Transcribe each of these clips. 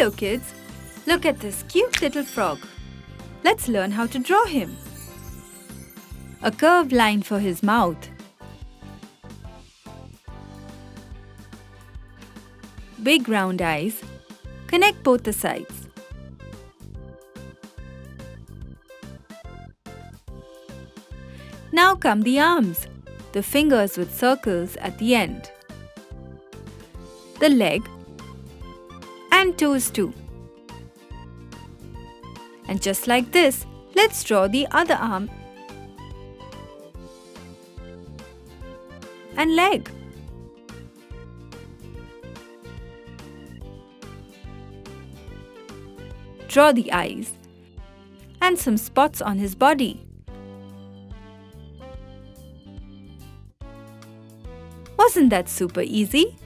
Hello kids! Look at this cute little frog. Let's learn how to draw him. A curved line for his mouth. Big round eyes. Connect both the sides. Now come the arms, the fingers with circles at the end. The leg and toes too. And just like this, let's draw the other arm and leg. Draw the eyes and some spots on his body. Wasn't that super easy?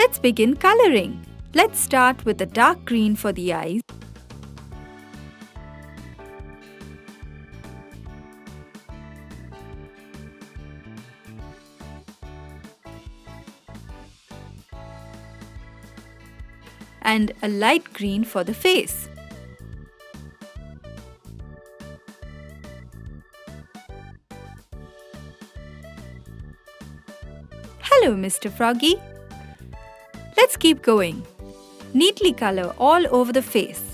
Let's begin coloring. Let's start with the dark green for the eyes. And a light green for the face. Hello, Mr. Froggy. Let's keep going. Neatly color all over the face.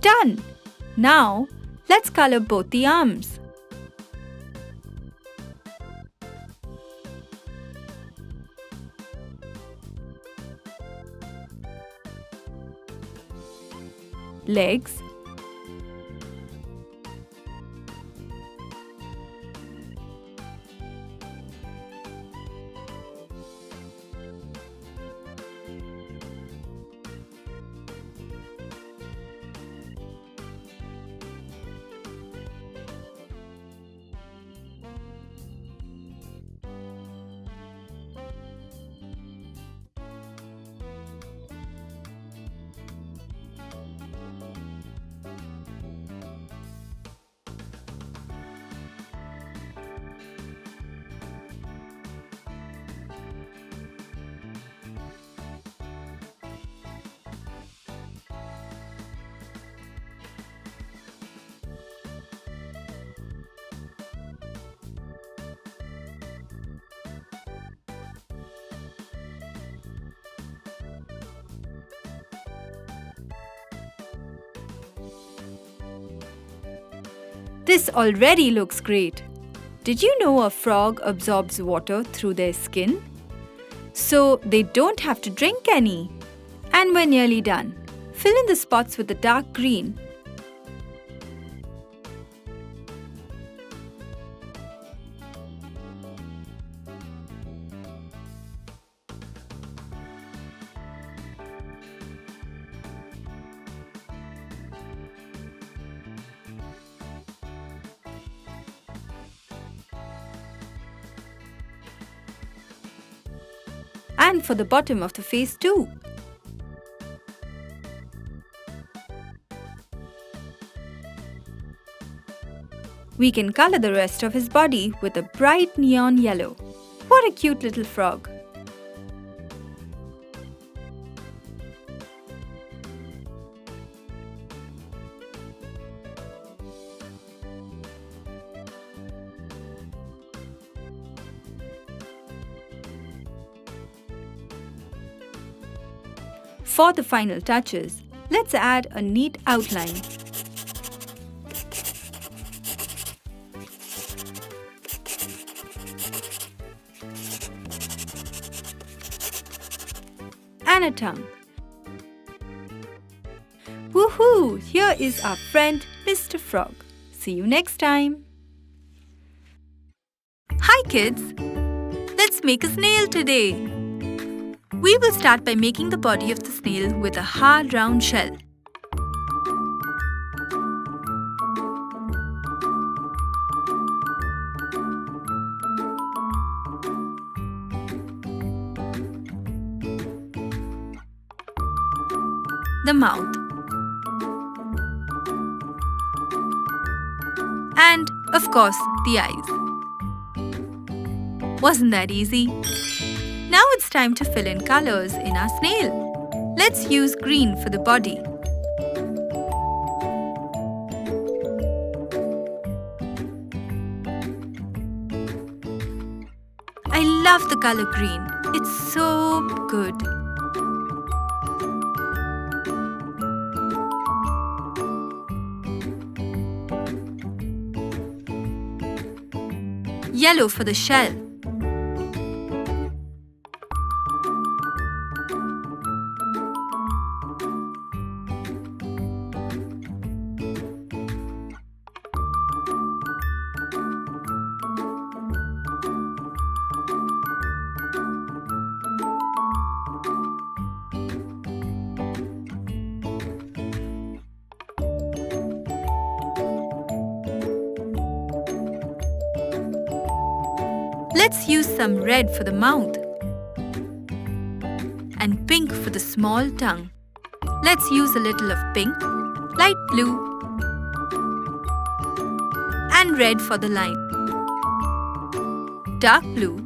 Done! Now, let's color both the arms. Legs. This already looks great. Did you know a frog absorbs water through their skin? So they don't have to drink any. And we're nearly done. Fill in the spots with the dark green. And for the bottom of the face too. We can color the rest of his body with a bright neon yellow. What a cute little frog! For the final touches, let's add a neat outline. And a tongue. Woohoo! Here is our friend Mr. Frog. See you next time. Hi kids! Let's make a snail today. We will start by making the body of the snail with a hard round shell. The mouth, and of course the eyes. Wasn't that easy? Now it's time to fill in colors in our snail. Let's use green for the body. I love the color green. It's so good. Yellow for the shell. Let's use some red for the mouth and pink for the small tongue. Let's use a little of pink, light blue and red for the line. Dark blue,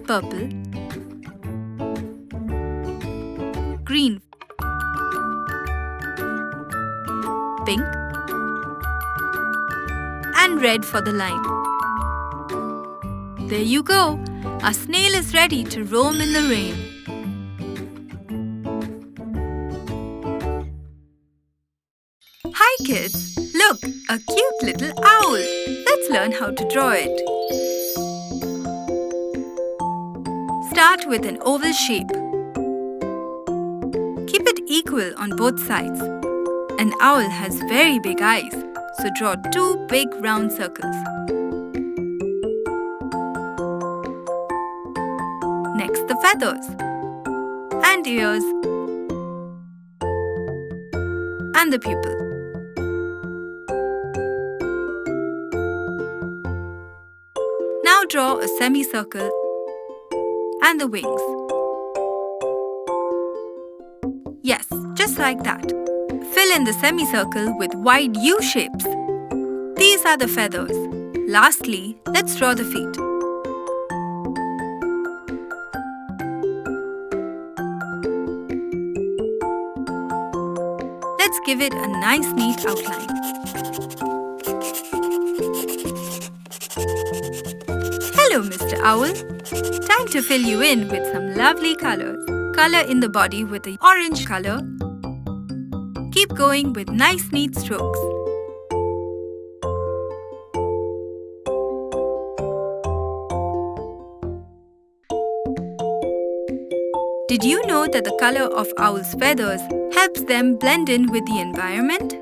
purple, green, pink and red for the line. There you go! Our snail is ready to roam in the rain. Hi kids! Look! A cute little owl! Let's learn how to draw it. Start with an oval shape. Keep it equal on both sides. An owl has very big eyes, so draw 2 big round circles. Next, the feathers and ears and the pupil. Now draw a semicircle and the wings. Yes, just like that. Fill in the semicircle with wide U shapes. These are the feathers. Lastly, let's draw the feet. Let's give it a nice neat outline. Hello, Mr. Owl. Time to fill you in with some lovely colors. Color in the body with the orange color. Keep going with nice neat strokes. Did you know that the color of owls' feathers helps them blend in with the environment?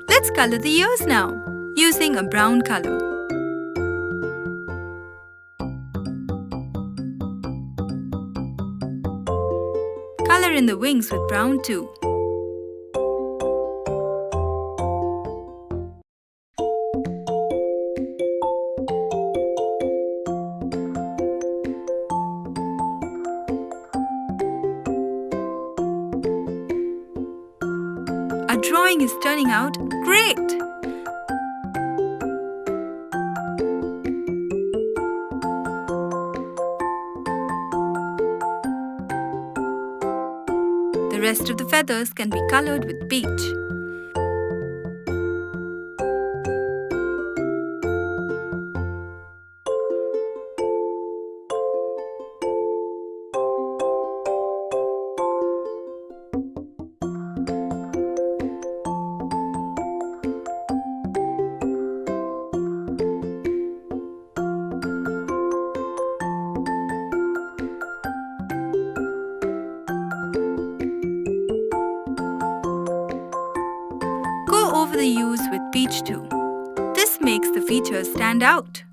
Let's color the ears now, using a brown color. Color in the wings with brown too. Our drawing is turning out great! The rest of the feathers can be colored with peach. Go over the hues with peach too. This makes the features stand out.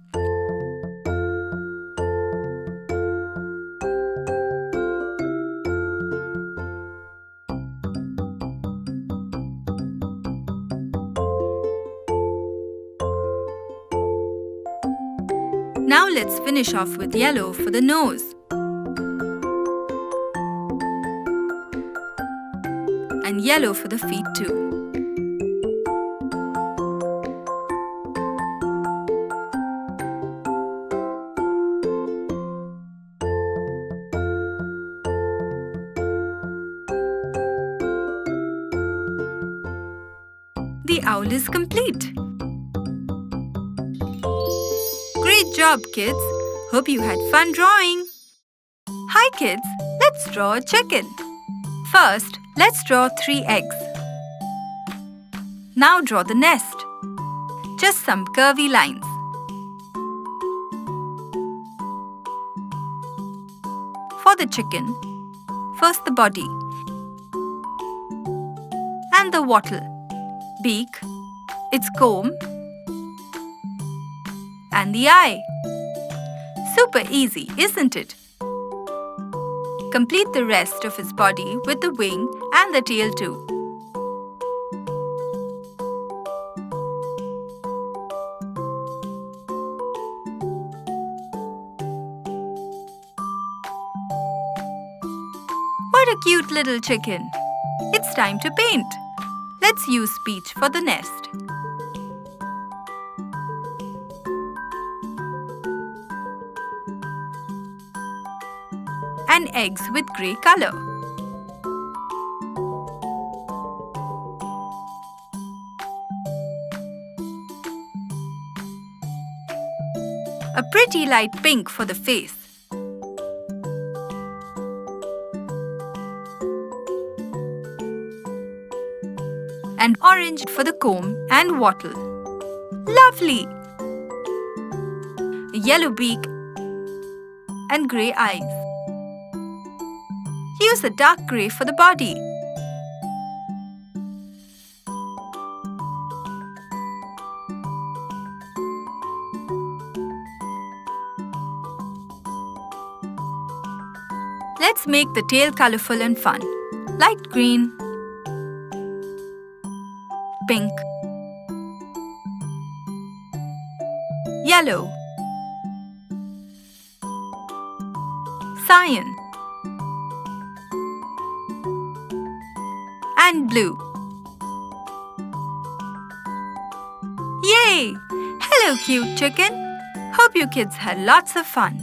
Now let's finish off with yellow for the nose. And yellow for the feet too. The owl is complete. Great job, kids! Hope you had fun drawing. Hi kids, let's draw a chicken. First, let's draw 3 eggs. Now draw the nest. Just some curvy lines. For the chicken, first the body and the wattle, beak, its comb, and the eye. Super easy, isn't it? Complete the rest of his body with the wing and the tail too. What a cute little chicken! It's time to paint. Let's use peach for the nest. And eggs with grey color. A pretty light pink for the face. And orange for the comb and wattle. Lovely! A yellow beak and grey eyes. Use a dark grey for the body. Let's make the tail colourful and fun. Light green, pink, yellow, cyan, and blue. Yay! Hello, cute chicken. Hope you kids had lots of fun.